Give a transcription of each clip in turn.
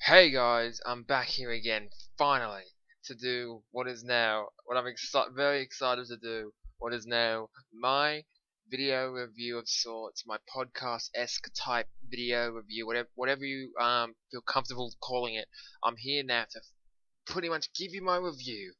Hey guys, I'm back here again, finally, to do what I'm very excited to do, what is now my video review of sorts, my podcast-esque type video review, whatever you feel comfortable calling it. I'm here now to pretty much give you my review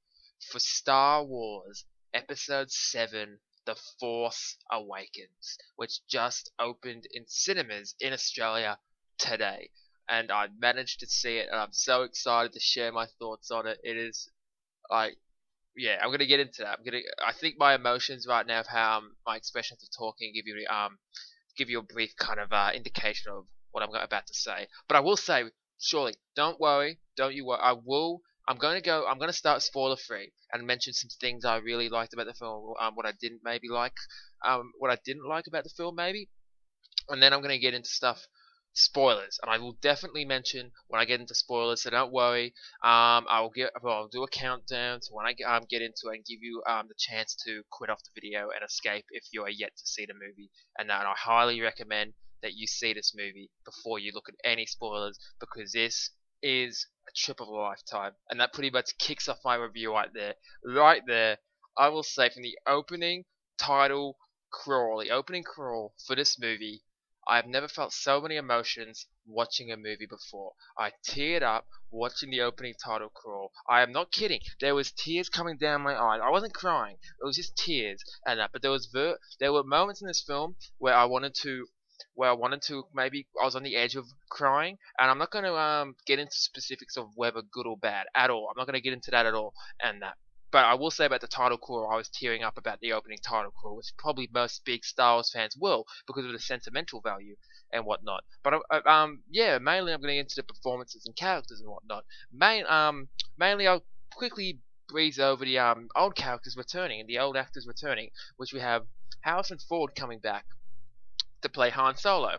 for Star Wars Episode 7, The Force Awakens, which just opened in cinemas in Australia today. And I managed to see it, and I'm so excited to share my thoughts on it. It is like, yeah, I'm gonna get into that. I think my emotions right now of how my expressions of talking give you a brief kind of indication of what I'm about to say. But I will say, surely, don't worry, don't you worry. I'm gonna start spoiler free and mention some things I really liked about the film, what I didn't maybe like, what I didn't like about the film maybe, and then I'm gonna get into stuff spoilers, and I will definitely mention when I get into spoilers. So don't worry. I'll do a countdown to when I get into it and give you the chance to quit off the video and escape if you are yet to see the movie. And I highly recommend that you see this movie before you look at any spoilers, because this is a trip of a lifetime, and that pretty much kicks off my review right there. Right there, I will say from the opening opening crawl for this movie. I have never felt so many emotions watching a movie before. I teared up watching the opening title crawl. I am not kidding. There was tears coming down my eyes. I wasn't crying. It was just tears and that. But there were moments in this film where I wanted to maybe I was on the edge of crying, and I'm not going to get into specifics of whether good or bad at all. I'm not going to get into that at all and that. But I will say about the title crawl, I was tearing up about the opening title crawl, which probably most big Star Wars fans will, because of the sentimental value and whatnot. But yeah, mainly I'm going to get into the performances and characters and whatnot. Mainly I'll quickly breeze over the old characters returning and the old actors returning, which we have Harrison Ford coming back to play Han Solo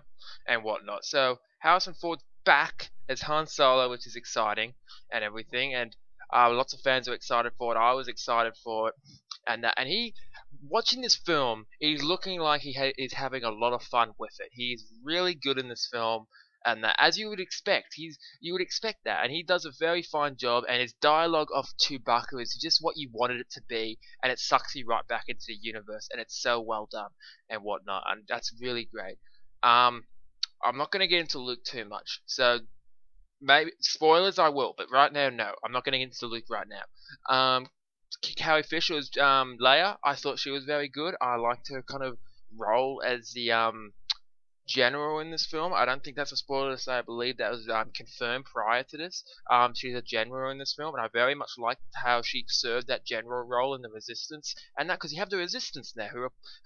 and whatnot. So Harrison Ford's back as Han Solo, which is exciting and everything, and lots of fans are excited for it. I was excited for it, and watching this film, he's looking like is having a lot of fun with it. He's really good in this film, and as you would expect, you would expect that, and he does a very fine job. And his dialogue of Chewbacca is just what you wanted it to be, and it sucks you right back into the universe, and it's so well done and whatnot, and that's really great. I'm not going to get into Luke too much, so. Maybe spoilers I will, but right now no. I'm not getting into Luke right now. Carrie Fisher's Leia, I thought she was very good. I liked her kind of role as the general in this film. I don't think that's a spoiler to say. I believe that was confirmed prior to this. She's a general in this film, and I very much liked how she served that general role in the Resistance, and that because you have the Resistance now,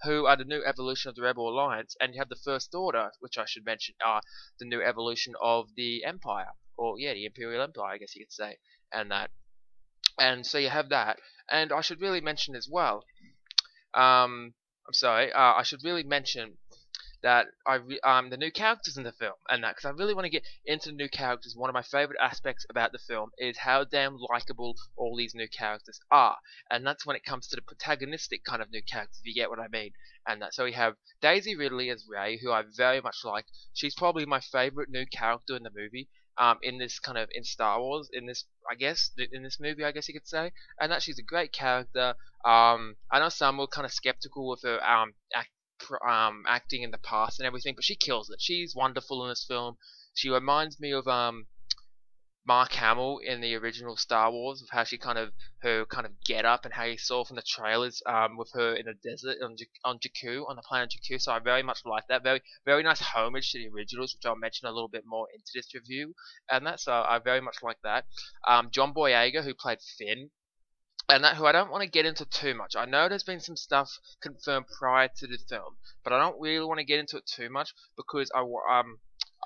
who are the new evolution of the Rebel Alliance, and you have the First Order, which I should mention are the new evolution of the Empire, or yeah, the Imperial Empire, I guess you could say, and that, and so you have that, and I should really mention as well. I should really mention that the new characters in the film, and that because I really want to get into the new characters. One of my favorite aspects about the film is how damn likable all these new characters are, and that's when it comes to the protagonistic kind of new characters, if you get what I mean. And that, so we have Daisy Ridley as Rey, who I very much like. She's probably my favorite new character in the movie. In this kind of in Star Wars, in this movie, I guess you could say, and that she's a great character. I know some were kind of skeptical with her acting in the past and everything, but she kills it. She's wonderful in this film. She reminds me of Mark Hamill in the original Star Wars, of how she her get up and how you saw from the trailers with her in the desert on Jakku, on the planet Jakku. So I very much like that. Very very nice homage to the originals, which I'll mention a little bit more into this review. And that's I very much like that. John Boyega, who played Finn, and that who I don't want to get into too much. I know there's been some stuff confirmed prior to the film, but I don't really want to get into it too much, because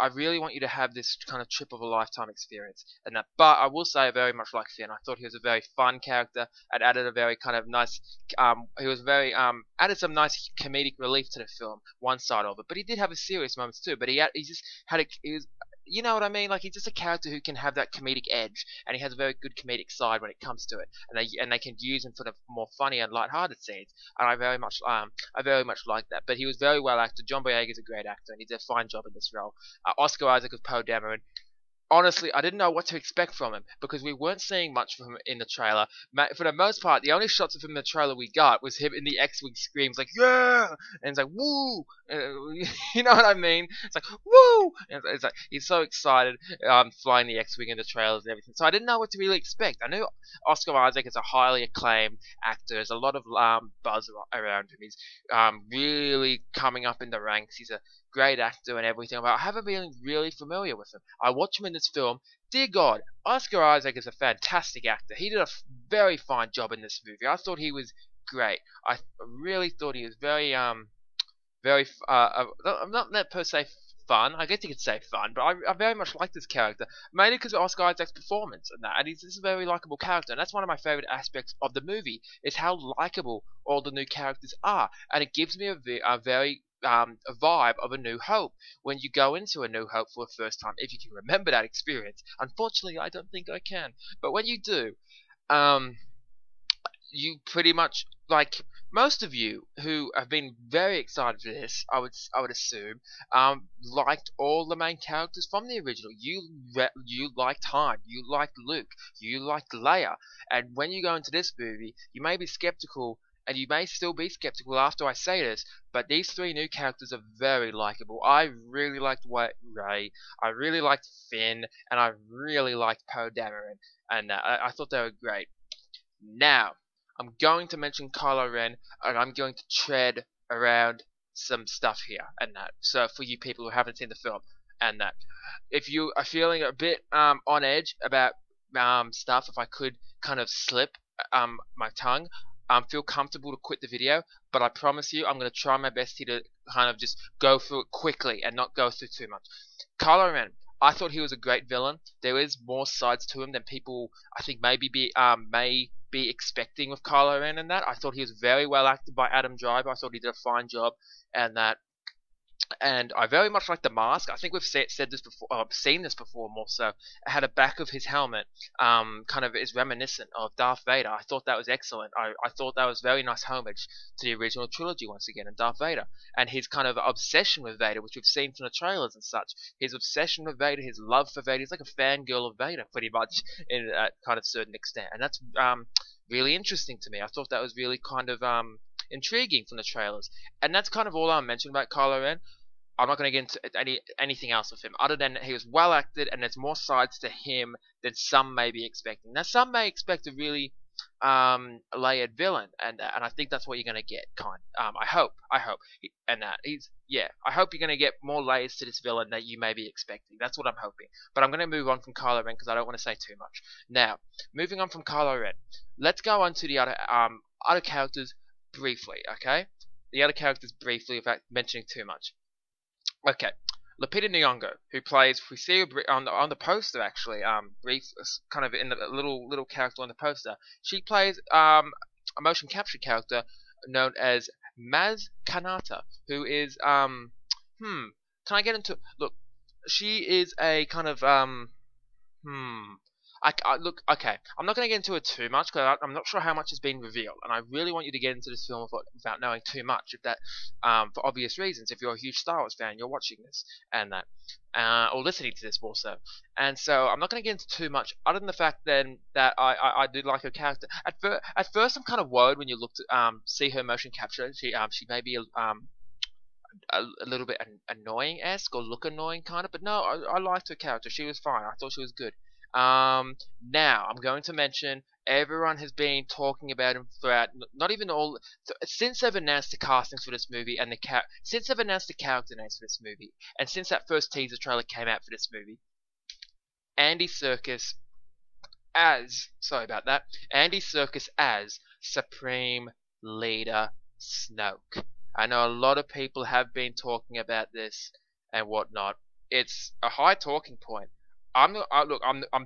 I really want you to have this kind of trip of a lifetime experience, and that. But I will say I very much like Finn. I thought he was a very fun character, and added a very kind of nice. He was very added some nice comedic relief to the film. One side of it, but he did have his serious moments too. But he just had he was. You know what I mean? Like, he's just a character who can have that comedic edge, and he has a very good comedic side when it comes to it, and they can use him for the more funny and light-hearted scenes, and I very much like that. But he was very well acted. John Boyega is a great actor, and he did a fine job in this role. Oscar Isaac as Poe Dameron, honestly, I didn't know what to expect from him because we weren't seeing much from him in the trailer. For the most part, the only shots of him in the trailer we got was him in the X-Wing screams like "Yeah!" and it's like "Woo!" You know what I mean? It's like "Woo!" And it's like he's so excited, flying the X-Wing in the trailers and everything. So I didn't know what to really expect. I knew Oscar Isaac is a highly acclaimed actor. There's a lot of buzz around him. He's really coming up in the ranks. He's a great actor and everything, but I haven't been really familiar with him. I watch him in this film. Dear God, Oscar Isaac is a fantastic actor. He did a very fine job in this movie. I thought he was great. I really thought he was very, I'm not per se fun. I guess you could say fun, but I very much like this character, mainly because of Oscar Isaac's performance and that. And he's just a very likable character, and that's one of my favorite aspects of the movie is how likable all the new characters are, and it gives me a very a vibe of A New Hope when you go into A New Hope for the first time, if you can remember that experience. Unfortunately, I don't think I can, but when you do, you pretty much, like most of you who have been very excited for this, I would assume, liked all the main characters from the original. You liked Han, you liked Luke, you liked Leia, and when you go into this movie, you may be skeptical. And you may still be skeptical after I say this, but these three new characters are very likable. I really liked Rey, I really liked Finn, and I really liked Poe Dameron, and I thought they were great. Now, I'm going to mention Kylo Ren, and I'm going to tread around some stuff here, and that. So for you people who haven't seen the film, and that, if you are feeling a bit on edge about stuff, if I could kind of slip my tongue, feel comfortable to quit the video, but I promise you I'm going to try my best here to kind of just go through it quickly and not go through too much. Kylo Ren, I thought he was a great villain. There is more sides to him than people I think may be expecting with Kylo Ren and that. I thought he was very well acted by Adam Driver. I thought he did a fine job and that. And I very much like the mask. I think we've said this before, seen this before more so. It had a back of his helmet, kind of is reminiscent of Darth Vader. I thought that was excellent. I thought that was very nice homage to the original trilogy once again, and Darth Vader. And his kind of obsession with Vader, which we've seen from the trailers and such. His obsession with Vader, his love for Vader. He's like a fangirl of Vader, pretty much, in a kind of certain extent. And that's really interesting to me. I thought that was really kind of intriguing from the trailers. And that's kind of all I'll mention about Kylo Ren. I'm not going to get into anything else with him, other than he was well acted, and there's more sides to him than some may be expecting. Now, some may expect a really layered villain, and I think that's what you're going to get. I hope, and I hope you're going to get more layers to this villain that you may be expecting. That's what I'm hoping. But I'm going to move on from Kylo Ren because I don't want to say too much. Now, moving on from Kylo Ren, let's go on to the other characters briefly. Okay, the other characters briefly, without mentioning too much. Okay, Lupita Nyong'o, who plays, we see her on the poster actually, brief, kind of in the little character on the poster. She plays a motion capture character known as Maz Kanata, who is can I get into, look, she is a kind of look, okay, I'm not going to get into it too much because I'm not sure how much has been revealed, and I really want you to get into this film without knowing too much, if that, for obvious reasons. If you're a huge Star Wars fan, you're watching this and that, or listening to this more so, and so I'm not going to get into too much, other than the fact then that I did like her character. At first, I'm kind of worried when you look to see her motion capture. She may be a little bit annoying-esque or look annoying kind of, but no, I liked her character. She was fine. I thought she was good. Now I'm going to mention everyone has been talking about him throughout. Not even all since they've announced the castings for this movie and since they've announced the character names for this movie, and since that first teaser trailer came out for this movie. Andy Serkis as Supreme Leader Snoke. I know a lot of people have been talking about this and whatnot. It's a high talking point. I'm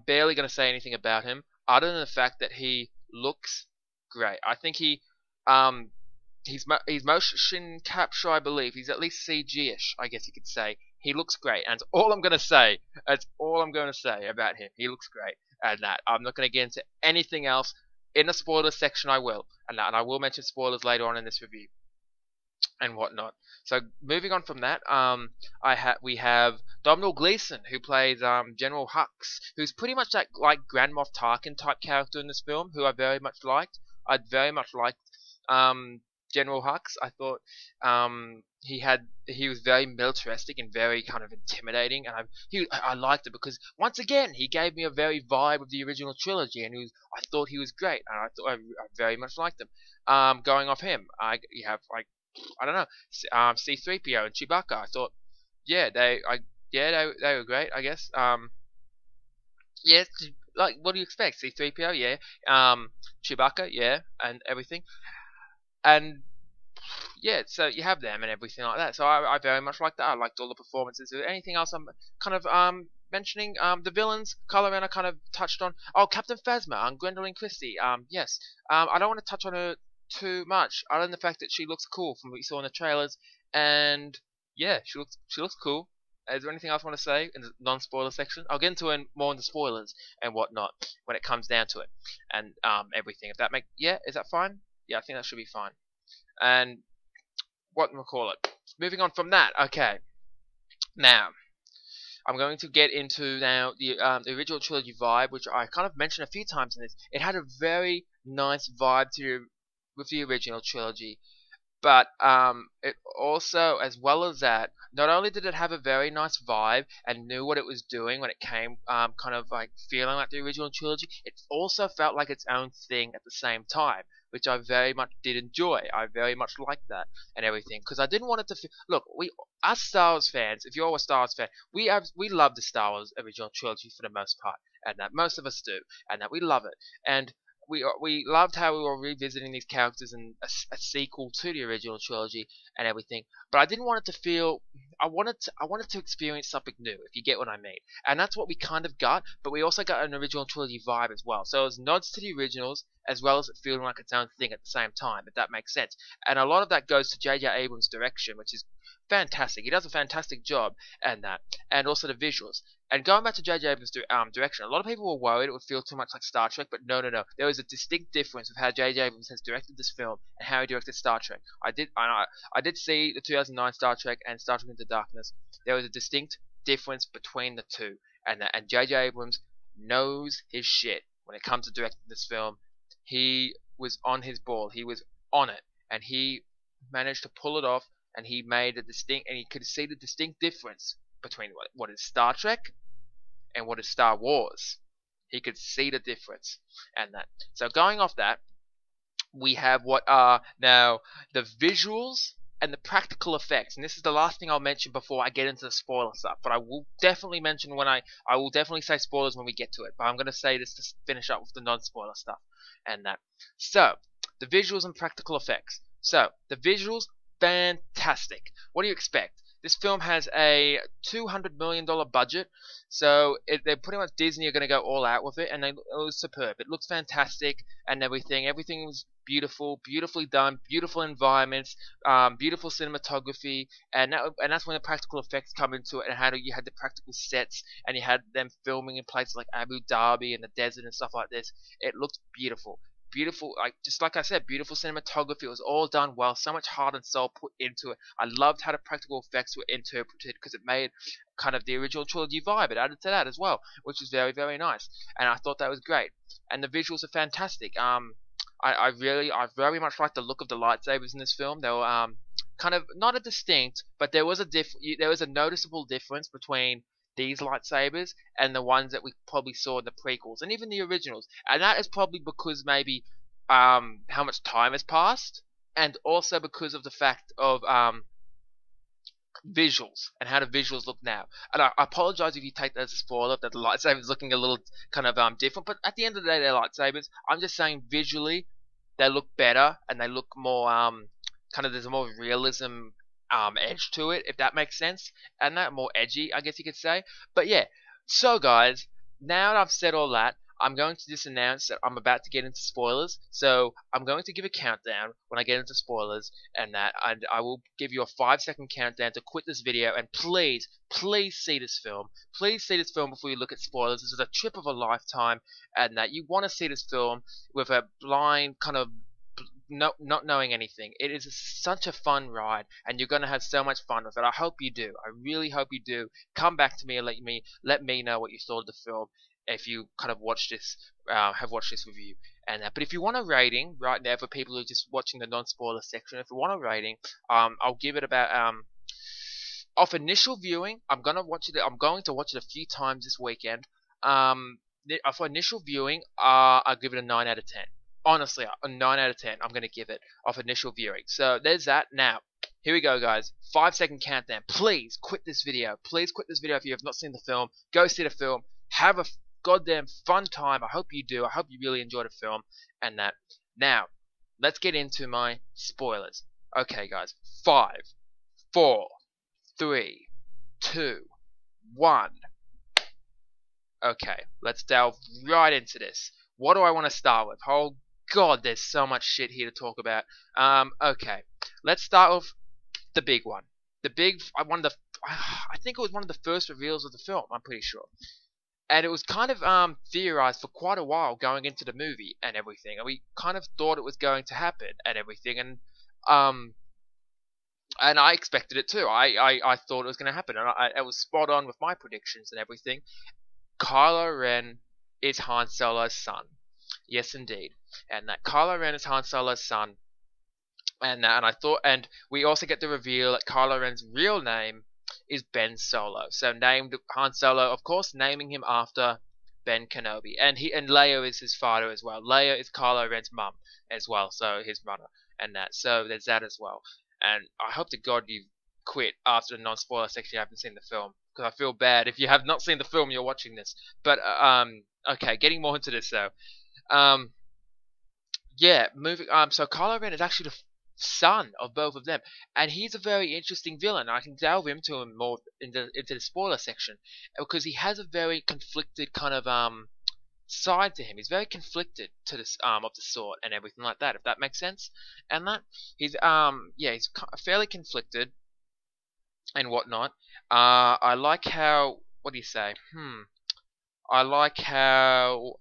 barely going to say anything about him other than the fact that he looks great. I think he's motion capture, I believe. He's at least CG-ish, I guess you could say. He looks great, and that's all I'm going to say. That's all I'm going to say about him. He looks great, and that I'm not going to get into anything else. In the spoiler section, I will, and I will mention spoilers later on in this review. and whatnot. So moving on from that, we have Domhnall Gleeson, who plays General Hux, who's pretty much like Grand Moff Tarkin type character in this film, who I very much liked. I very much liked um, General Hux. I thought he was very militaristic and very kind of intimidating, and I liked it because once again he gave me a very vibe of the original trilogy, and I thought he was great, and I very much liked him. Going off him, you have like I don't know, C3PO and Chewbacca. I thought, yeah, they were great, I guess. Yeah, like what do you expect? C3PO, yeah. Chewbacca, yeah, and everything, and yeah. So you have them and everything like that. So I very much liked that. I liked all the performances. Anything else I'm kind of mentioning? The villains, Kylo Ren, I kind of touched on. Oh, Captain Phasma, Gwendolyn Christie. Yes. I don't want to touch on her too much, other than the fact that she looks cool from what you saw in the trailers, and yeah, she looks cool. Is there anything else I want to say in the non-spoiler section? I'll get into it more in the spoilers and whatnot when it comes down to it, and everything. If that is that fine? Yeah, I think that should be fine. And what do we call it? Moving on from that, okay. Now, I'm going to get into now the original trilogy vibe, which I kind of mentioned a few times in this. It had a very nice vibe with the original trilogy, but it also, as well as that, not only did it have a very nice vibe and knew what it was doing when it came kind of like feeling like the original trilogy, it also felt like its own thing at the same time, which I very much did enjoy. I very much liked that and everything, because I didn't want it to look, us Star Wars fans, if you're a Star Wars fan, we love the Star Wars original trilogy for the most part, and that most of us do, and that we love it, and we loved how we were revisiting these characters in a sequel to the original trilogy and everything. But I didn't want it to feel. I wanted to experience something new, if you get what I mean. And that's what we kind of got. But we also got an original trilogy vibe as well. So it was nods to the originals as well as it feeling like its own thing at the same time, if that makes sense. And a lot of that goes to J.J. Abrams' direction, which is fantastic. He does a fantastic job, and also the visuals. And going back to J.J. Abrams' direction, a lot of people were worried it would feel too much like Star Trek, but no. There was a distinct difference with how J.J. Abrams has directed this film and how he directed Star Trek. I did see the 2009 Star Trek and Star Trek Into Darkness. There was a distinct difference between the two, and J.J. Abrams knows his shit when it comes to directing this film. He was on his ball. He was on it, and he managed to pull it off. And he made and he could see the distinct difference between what is Star Trek and what is Star Wars. He could see the difference, and that. So going off that, we have what are now the visuals and the practical effects. And this is the last thing I'll mention before I get into the spoiler stuff. But I will definitely mention I will definitely say spoilers when we get to it. But I'm going to say this to finish up with the non-spoiler stuff, and that. So the visuals and practical effects. So the visuals. Fantastic. What do you expect? This film has a $200 million budget, so they're pretty much Disney are going to go all out with it, and it was superb. It looks fantastic and everything. Everything was beautiful, beautifully done, beautiful environments, beautiful cinematography, and that's when the practical effects come into it, and you had the practical sets, and you had them filming in places like Abu Dhabi and the desert and stuff like this. It looked beautiful. Beautiful, just like I said, beautiful cinematography. It was all done well. So much heart and soul put into it. I loved how the practical effects were interpreted because it made kind of the original trilogy vibe. It added to that as well, which was very, very nice. And I thought that was great. And the visuals are fantastic. I very much liked the look of the lightsabers in this film. They were kind of not a distinct, but there was a noticeable difference between these lightsabers and the ones that we probably saw in the prequels and even the originals, and that is probably because maybe how much time has passed, and also because of the fact of visuals and how the visuals look now. And I apologize if you take that as a spoiler that the lightsabers looking a little kind of different, but at the end of the day they're lightsabers. I'm just saying visually they look better and they look more kind of, there's a more realism edge to it, if that makes sense, and that more edgy, I guess you could say. But yeah, so guys, now that I've said all that, I'm going to just announce that I'm about to get into spoilers. So I'm going to give a countdown when I get into spoilers, and I will give you a 5-second countdown to quit this video. And please see this film. Please see this film before you look at spoilers. This is a trip of a lifetime, and that you want to see this film with a blind kind of not knowing anything. It is such a fun ride, and you're gonna have so much fun with it. I hope you do. I really hope you do. Come back to me and let me know what you thought of the film if you kind of watched this, have watched this review. But if you want a rating right now for people who are just watching the non-spoiler section, if you want a rating, I'll give it about off initial viewing. I'm going to watch it a few times this weekend. For initial viewing, I'll give it a 9 out of 10. Honestly, a 9 out of 10. I'm going to give it off initial viewing. So there's that. Now, here we go, guys. 5-second countdown. Please quit this video. Please quit this video if you have not seen the film. Go see the film. Have a goddamn fun time. I hope you do. I hope you really enjoy the film and that. Now, let's get into my spoilers. Okay, guys. 5, 4, 3, 2, 1. Okay, let's delve right into this. What do I want to start with? Oh God, there's so much shit here to talk about. Okay, let's start with the big one. I think it was one of the first reveals of the film. I'm pretty sure, and it was kind of theorized for quite a while going into the movie and everything. And we kind of thought it was going to happen and everything, and I expected it too. I thought it was going to happen, and I was spot on with my predictions and everything. Kylo Ren is Han Solo's son. Yes, indeed. And that Kylo Ren is Han Solo's son. And we also get the reveal that Kylo Ren's real name is Ben Solo. So named Han Solo, of course, naming him after Ben Kenobi. And Leia is his father as well. Leia is Kylo Ren's mum as well, so his mother and that. So there's that as well. And I hope to God you quit after the non-spoiler section. You haven't seen the film, because I feel bad if you have not seen the film. You're watching this, but okay. Getting more into this though. Yeah, moving. So Kylo Ren is actually the son of both of them, and he's a very interesting villain. I can delve into him more into the spoiler section, because he has a very conflicted kind of side to him. He's very conflicted to this of the sort and everything like that. If that makes sense, and that he's he's fairly conflicted and whatnot. I like how, what do you say? I like how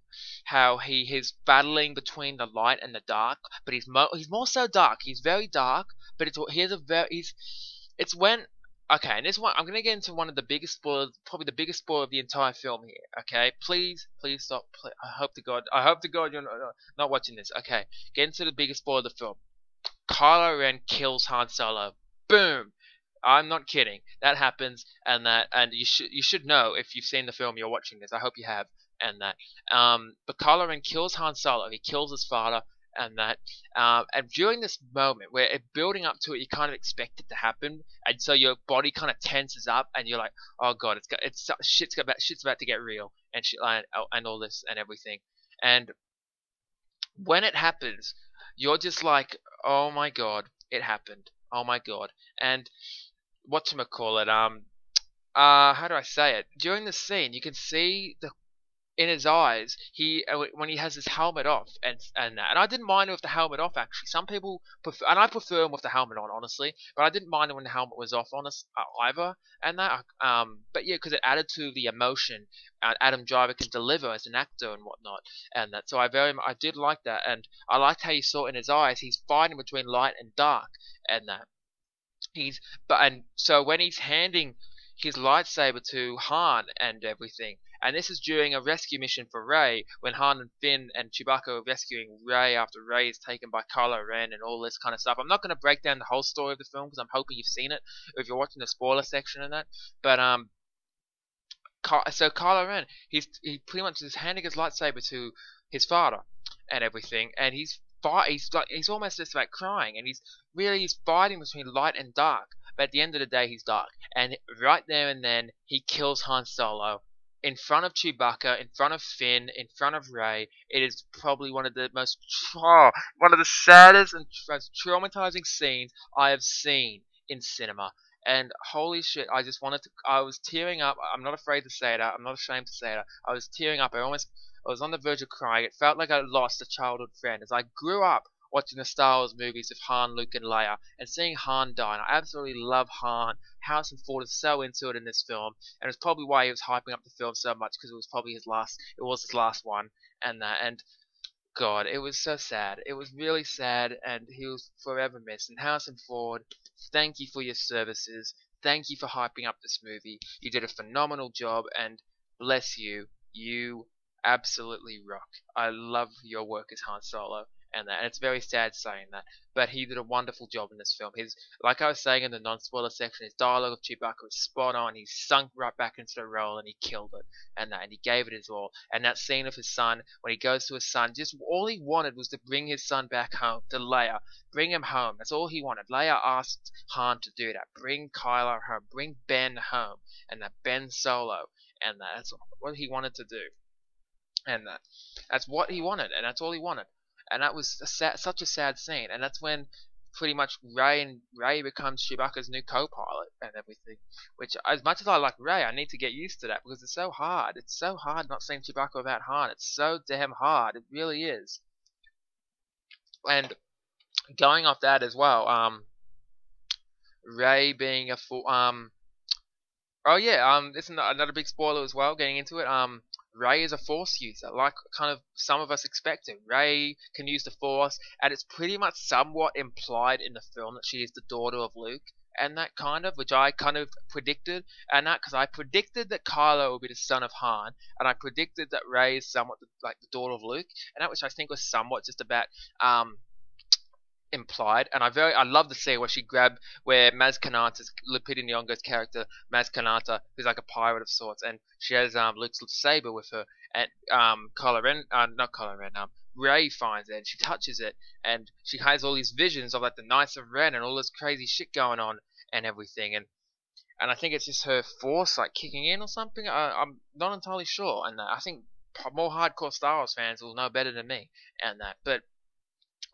he is battling between the light and the dark, but he's more so dark. He's very dark, but it's when, okay. And this one, I'm gonna get into one of the biggest spoilers, probably the biggest spoiler of the entire film here. Okay, please stop. I hope to God you're not watching this. Okay, get into the biggest spoiler of the film. Kylo Ren kills Han Solo. Boom. I'm not kidding. That happens, and you should know if you've seen the film. You're watching this. I hope you have, and that. But Kylo Ren kills Han Solo. He kills his father, and that. And during this moment, where building up to it, you kind of expect it to happen, and so your body kind of tenses up, and you're like, oh God, shit's about to get real, and all this and everything. And when it happens, you're just like, oh my God, it happened. Oh my God, and whatchamacallit, how do I say it? During the scene, you can see in his eyes, when he has his helmet off, and I didn't mind it with the helmet off, actually. Some people prefer, and I prefer him with the helmet on, honestly, but I didn't mind it when the helmet was off, either, and that, but yeah, because it added to the emotion Adam Driver can deliver as an actor and whatnot, and that, so I did like that, and I liked how you saw in his eyes, he's fighting between light and dark, and that. So when he's handing his lightsaber to Han and everything, and this is during a rescue mission for Rey, when Han and Finn and Chewbacca are rescuing Rey after Rey is taken by Kylo Ren and all this kind of stuff. I'm not going to break down the whole story of the film, because I'm hoping you've seen it if you're watching the spoiler section and that. But so Kylo Ren, he pretty much is handing his lightsaber to his father and everything, and he's almost just about crying, and he's fighting between light and dark, but at the end of the day he's dark, and right there and then he kills Han Solo in front of Chewbacca, in front of Finn, in front of Rey. It is probably one of the saddest and most traumatizing scenes I have seen in cinema. And holy shit, I was tearing up. I'm not afraid to say that. I'm not ashamed to say that. I was tearing up. I was on the verge of crying. It felt like I lost a childhood friend, as I grew up watching the Star Wars movies of Han, Luke, and Leia, and seeing Han die. And I absolutely love Han. Harrison Ford is so into it in this film, and it's probably why he was hyping up the film so much, because it was probably his last one, and that. And God, it was so sad. It was really sad, and he was forever missed. And Harrison Ford, thank you for your services. Thank you for hyping up this movie. You did a phenomenal job, and bless you. You absolutely rock. I love your work as Han Solo, and it's very sad saying that, but he did a wonderful job in this film. His, like I was saying in the non-spoiler section, his dialogue of Chewbacca was spot on. He sunk right back into the role, and he killed it, and he gave it his all. And that scene of his son, when he goes to his son, just all he wanted was to bring his son back home to Leia, bring him home. That's all he wanted. Leia asked Han to do that, bring Kylo home, bring Ben home, and that Ben Solo, and that's what he wanted to do, and that's what he wanted, and that's all he wanted. And that was such a sad scene. And that's when pretty much Ray becomes Chewbacca's new co-pilot and everything. Which, as much as I like Ray, I need to get used to that because it's so hard. It's so hard not seeing Chewbacca without Han. It's so damn hard. It really is. And going off that as well, Ray being a full oh yeah, this is another big spoiler as well. Getting into it, Rey is a Force user, like kind of some of us expected. Rey can use the Force, and it's pretty much somewhat implied in the film that she is the daughter of Luke, and that kind of, which I kind of predicted, and that because I predicted that Kylo would be the son of Han, and I predicted that Rey is somewhat like the daughter of Luke, and that which I think was somewhat just about implied, and I love the scene where Maz Kanata's Lupita Nyong'o's character Maz Kanata, who's like a pirate of sorts, and she has Luke's saber with her, and Rey finds it and she touches it, and she has all these visions of like the Knights of Ren and all this crazy shit going on and everything, and I think it's just her Force like kicking in or something. I'm not entirely sure, and I think more hardcore Star Wars fans will know better than me, but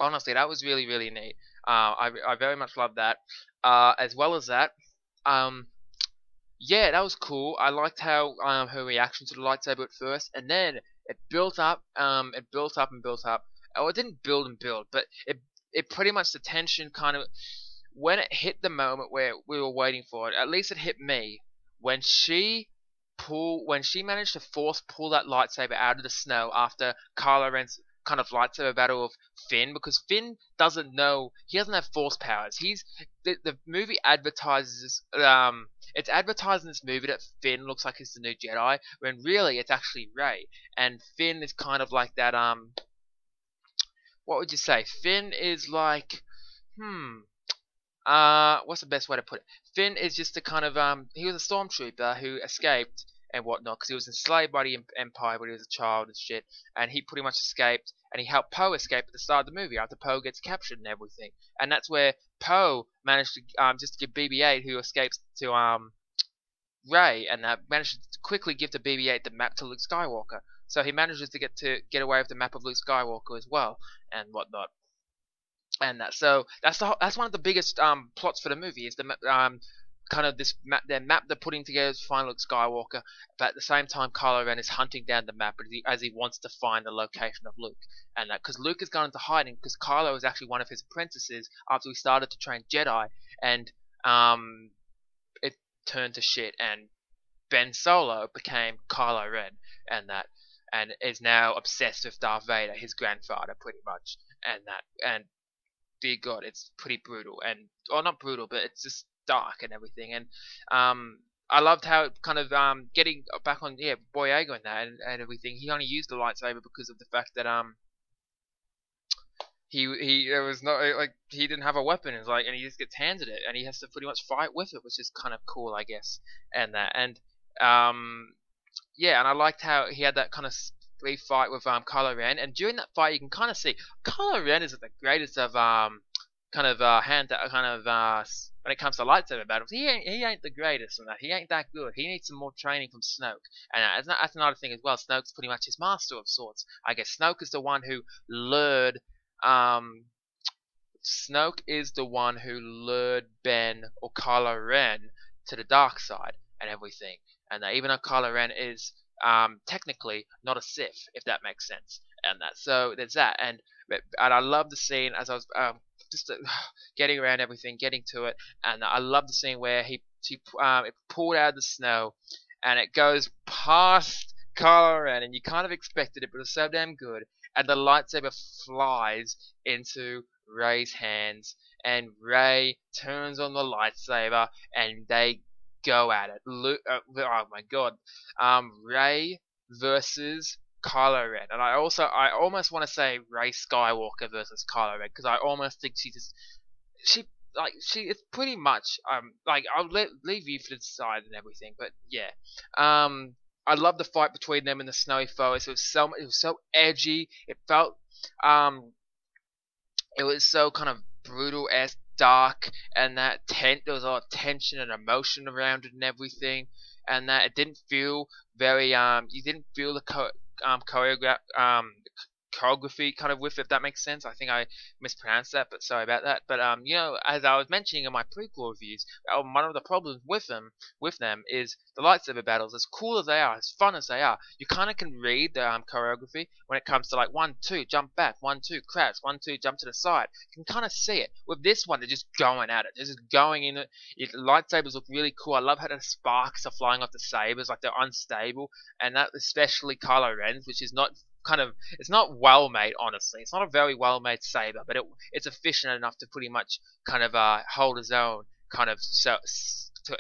honestly, that was really, really neat. I very much loved that. As well as that, yeah, that was cool. I liked how her reaction to the lightsaber at first, and then it built up. It built up and built up. Oh, it didn't build and build, but it pretty much the tension kind of when it hit the moment where we were waiting for it. At least it hit me when she managed to force pull that lightsaber out of the snow after Kylo Ren's kind of lightsaber battle of Finn, because Finn doesn't know, he doesn't have Force powers. The movie advertises it's advertised in this movie that Finn looks like he's the new Jedi, when really it's actually Rey, and Finn is kind of like that what would you say? Finn is like what's the best way to put it? Finn is just a kind of he was a stormtrooper who escaped and whatnot, because he was enslaved by the Empire when he was a child and shit, and he pretty much escaped, and he helped Poe escape at the start of the movie after Poe gets captured and everything, and that's where Poe managed to just to give BB-8, who escapes to Rey, and managed to quickly give to BB-8 the map to Luke Skywalker, so he manages to get away with the map of Luke Skywalker as well and whatnot. And so that's one of the biggest plots for the movie, is the kind of this map, their map they're putting together to find Luke Skywalker, but at the same time Kylo Ren is hunting down the map as he wants to find the location of Luke, and that because Luke is going into hiding because Kylo is actually one of his apprentices after he started to train Jedi, and it turned to shit, and Ben Solo became Kylo Ren, and is now obsessed with Darth Vader, his grandfather, pretty much, and dear God, it's pretty brutal, or not brutal, but it's just dark and everything, and I loved how it kind of getting back on Boyega and that and everything. He only used the lightsaber because of the fact that he there was no like he didn't have a weapon. It's like, and he just gets handed it, and he has to pretty much fight with it, which is kind of cool, I guess. And yeah, and I liked how he had that kind of brief fight with Kylo Ren, and during that fight you can kind of see Kylo Ren is the greatest of when it comes to lightsaber battles. He ain't the greatest in that. He ain't that good. He needs some more training from Snoke, and that's another thing as well. Snoke's pretty much his master of sorts. I guess Snoke is the one who lured Ben or Kylo Ren to the dark side and everything. And even though Kylo Ren is technically not a Sith, if that makes sense, so there's that. And I love the scene as I was just getting around everything, getting to it, and I love the scene where it pulled out of the snow, and it goes past Kylo Ren, and you kind of expected it, but it was so damn good. And the lightsaber flies into Rey's hands, and Rey turns on the lightsaber, and they go at it. Oh my god, Rey versus Kylo Ren, and I almost want to say Rey Skywalker versus Kylo Ren, because I almost think she it's pretty much like I'll leave you for the side and everything, but yeah, I love the fight between them in the snowy forest. It was so edgy. It was so kind of brutal as dark, and that there was a lot of tension and emotion around it and everything, and that it didn't feel very you didn't feel the choreography kind of with it, if that makes sense. I think I mispronounced that, but sorry about that. But as I was mentioning in my prequel reviews, one of the problems with them is the lightsaber battles. As cool as they are, as fun as they are, you kind of can read the choreography when it comes to like 1, 2, jump back, 1, 2, crouch, 1, 2, jump to the side. You can kind of see it. With this one, they're just going at it. They're just going in it. The lightsabers look really cool. I love how the sparks are flying off the sabers, like they're unstable, and that especially Kylo Ren's, which is not it's not well made, honestly. It's not a very well made saber, but it's efficient enough to pretty much kind of hold his own kind of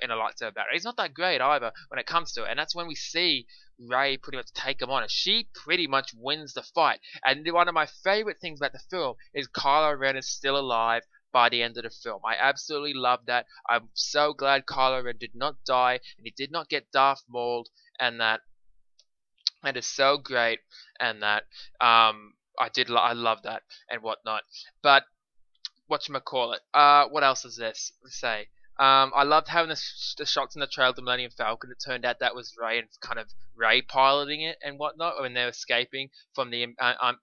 in a lightsaber battle. He's not that great either when it comes to it, and that's when we see Rey pretty much take him on, and she pretty much wins the fight. And one of my favorite things about the film is Kylo Ren is still alive by the end of the film. I absolutely love that. I'm so glad Kylo Ren did not die, and he did not get Darth Mauled, and that is so great, and that I love that and whatnot. But whatchamacallit, what else is this to say? I loved having the shots in the trail of the Millennium Falcon. It turned out that was Rey, and kind of Rey piloting it and whatnot when they're escaping from the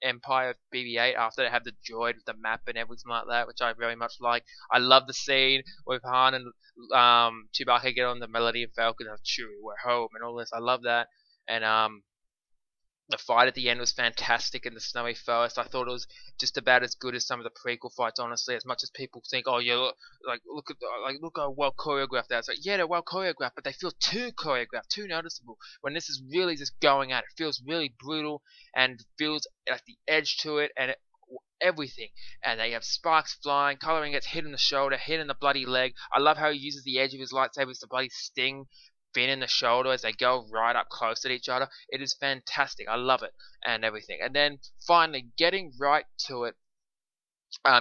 Empire of BB-8 after they have the droid with the map and everything like that, which I very much like. I love the scene with Han and Chewbacca get on the Millennium Falcon and Chewie, we're home, and all this. I love that. And the fight at the end was fantastic in the snowy forest. I thought it was just about as good as some of the prequel fights, honestly. As much as people think, oh yeah, look how well choreographed that. It's like, yeah, they're well choreographed, but they feel too choreographed, too noticeable. When this is really just going at it, feels really brutal and feels like the edge to it and everything. And they have sparks flying. Kylo Ren gets hit in the shoulder, hit in the bloody leg. I love how he uses the edge of his lightsabers to bloody sting Finn in the shoulder as they go right up close to each other. It is fantastic. I love it and everything. And then finally, getting right to it,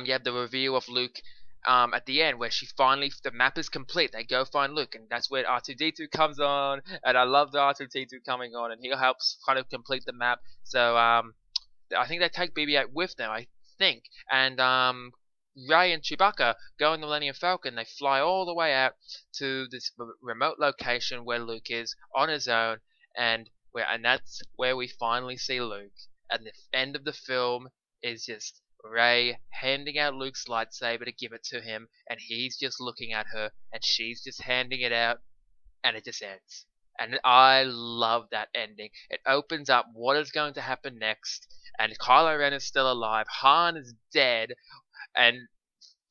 you have the reveal of Luke at the end, where the map is complete. They go find Luke, and that's where R2-D2 comes on. And I love the R2-D2 coming on, and he helps kind of complete the map. So I think they take BB-8 with them, I think. And Rey and Chewbacca go in the Millennium Falcon. They fly all the way out to this remote location where Luke is on his own, and that's where we finally see Luke. And the end of the film is just Rey handing out Luke's lightsaber to give it to him, and he's just looking at her, and she's just handing it out, and it just ends. And I love that ending. It opens up what is going to happen next, and Kylo Ren is still alive. Han is dead. And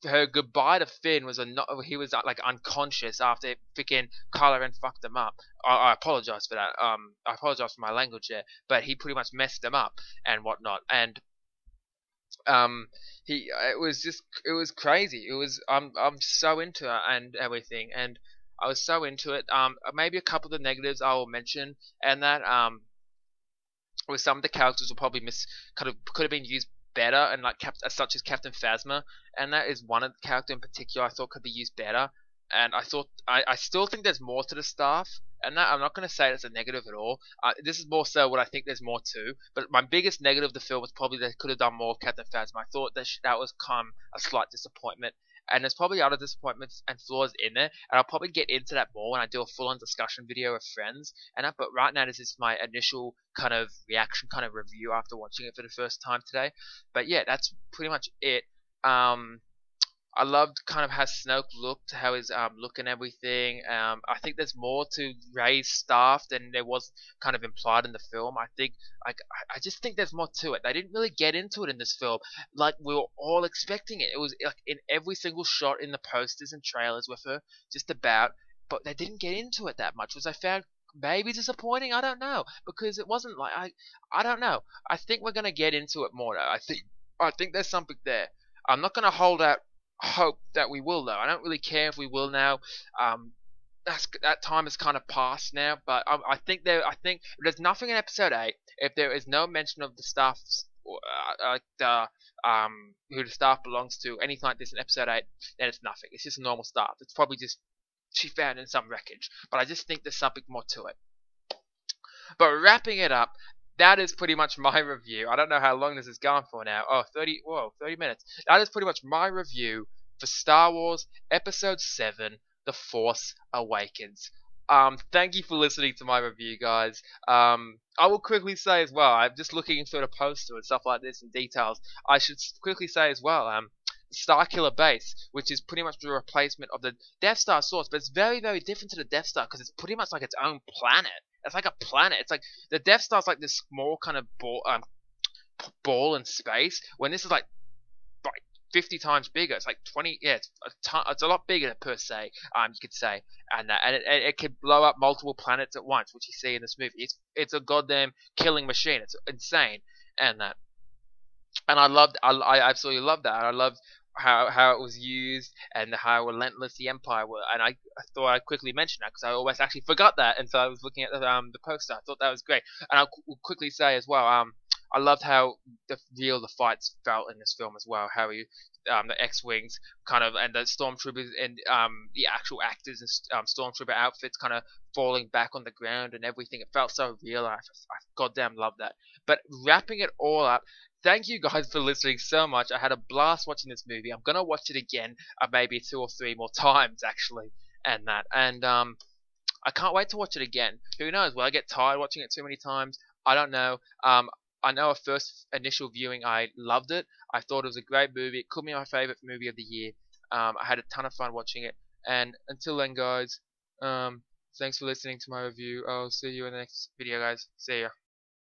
her goodbye to Finn was he was like unconscious after freaking Kylo Ren fucked him up. I apologize for that. I apologize for my language there, but he pretty much messed him up and whatnot. And it was crazy. I'm so into it and everything, and I was so into it. Maybe a couple of the negatives I will mention, and that with some of the characters will probably could have been used better, and like such as Captain Phasma, and that is one of the character in particular I thought could be used better. And I still think there's more to the staff, and that I'm not going to say that's a negative at all. This is more so what I think there's more to. But my biggest negative of the film was probably they could have done more of Captain Phasma. I thought that was a slight disappointment. And there's probably other disappointments and flaws in there, and I'll probably get into that more when I do a full-on discussion video with friends. But right now, this is my initial kind of reaction, kind of review after watching it for the first time today. But yeah, that's pretty much it. I loved kind of how Snoke looked, how his look and everything. I think there's more to Rey's staff than there was kind of implied in the film. I just think there's more to it. They didn't really get into it in this film like we were all expecting it. It was like in every single shot in the posters and trailers with her, just about. But they didn't get into it that much, which I found maybe disappointing. I don't know, because it wasn't like I don't know. I think we're gonna get into it more though. I think there's something there. I'm not gonna hold out hope that we will though. I don't really care if we will now. Um, that time has kind of passed now, but I think there's nothing in episode 8 if there is no mention of the staff, the who the staff belongs to, anything like this in episode 8, then it's nothing. It's just a normal staff. It's probably just she found in some wreckage, but I just think there's something more to it. But wrapping it up, that is pretty much my review. I don't know how long this is going for now. Oh, 30 minutes. That is pretty much my review for Star Wars Episode 7, The Force Awakens. Thank you for listening to my review, guys. I will quickly say as well, I'm just looking through the poster and stuff like this and details. I should quickly say as well, Starkiller Base, which is pretty much the replacement of the Death Star source, but it's very, very different to the Death Star because it's pretty much like its own planet. It's like a planet. It's like the Death Star's like this small kind of ball in space, when this is like 50 times bigger. It's like 20. Yeah, it's a lot bigger per se. You could say, and it can blow up multiple planets at once, which you see in this movie. It's a goddamn killing machine. It's insane, and I absolutely loved that. And I loved how it was used and how relentless the Empire were. And I thought I'd quickly mention that because I almost actually forgot that until I was looking at the poster. I thought that was great. And I'll quickly say as well, I loved how real the fights felt in this film as well. How the X-wings kind of, and the stormtroopers and the actual actors and stormtrooper outfits kind of falling back on the ground and everything. It felt so real. I goddamn love that. But wrapping it all up, thank you guys for listening so much. I had a blast watching this movie. I'm gonna watch it again, maybe 2 or 3 more times actually, and I can't wait to watch it again. Who knows? Will I get tired watching it too many times? I don't know. I know a first initial viewing, I loved it. I thought it was a great movie. It could be my favorite movie of the year. I had a ton of fun watching it. And until then, guys, thanks for listening to my review. I'll see you in the next video, guys. See ya.